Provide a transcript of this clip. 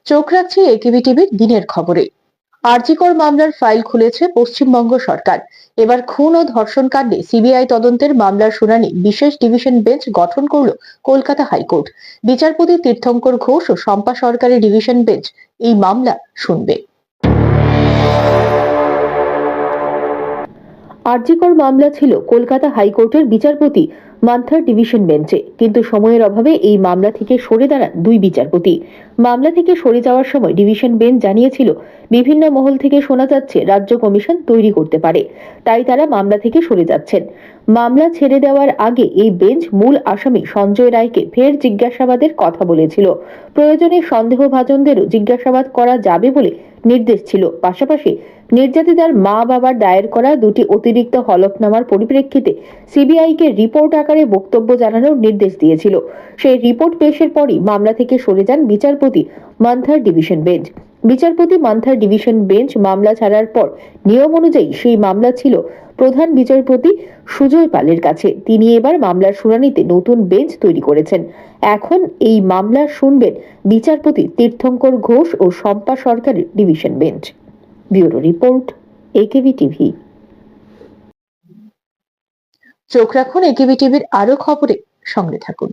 চোখ রাখছে একেবি টিভির দিনের খবরে। আরজিকর মামলার ফাইল খুলেছে পশ্চিমবঙ্গ সরকার। এবার খুন ও ধর্ষণ কাণ্ডে সিবিআই তদন্তের মামলার শুনানি বিশেষ ডিভিশন বেঞ্চ গঠন করল কলকাতা হাইকোর্ট। বিচারপতি তীর্থঙ্কর ঘোষ ও শম্পা সরকারের ডিভিশন বেঞ্চ এই মামলা শুনবে। আরজিকর মামলা ছিল কলকাতা হাইকোর্টের বিচারপতি মান্থার ডিভিশন বেঞ্চে, কিন্তু সময়ের অভাবে এই মামলা থেকে সরে দাঁড়ান দুই বিচারপতি। মামলা থেকে সরে যাওয়ার সময় ডিভিশন বেঞ্চ জানিয়েছিল বিভিন্ন মহল থেকে শোনা যাচ্ছে রাজ্য কমিশন তৈরি করতে পারে, তাই তারা মামলা থেকে সরে যাচ্ছেন। মামলা ছেড়ে দেওয়ার আগে এই বেঞ্চ মূল আসামি সঞ্জয় রায়কে ফের জিজ্ঞাসাবাদের কথা বলেছিল। প্রয়োজনে সন্দেহভাজনদেরও জিজ্ঞাসাবাদ করা যাবে বলে নির্দেশ ছিল। পাশাপাশি নির্যাতিতার মা বাবার দায়ের করা দুটি অতিরিক্ত হলফনামার পরিপ্রেক্ষিতে সিবিআইকে রিপোর্ট আকারে বক্তব্য জানানোর নির্দেশ দিয়েছিল। সেই রিপোর্ট পেশের পরই মামলা থেকে সরে যান বিচারপতি মান্থার ডিভিশন বেঞ্চ। বিচারপতি মান্থার ডিভিশন বেঞ্চ মামলা ছাড়ার পর নিয়ম অনুযায়ী সেই মামলা ছিল প্রধান বিচারপতি সুজয় পালের কাছে। তিনি এবার মামলার শুনানিতে নতুন বেঞ্চ তৈরি করেছেন। এখন এই মামলা শুনবেন বিচারপতি তীর্থঙ্কর ঘোষ ও শম্পা সরকারের division bench. Bureau report, AKB TV. চোখ রাখুন একেবি টিভির আরো খবরে, সঙ্গে থাকুন।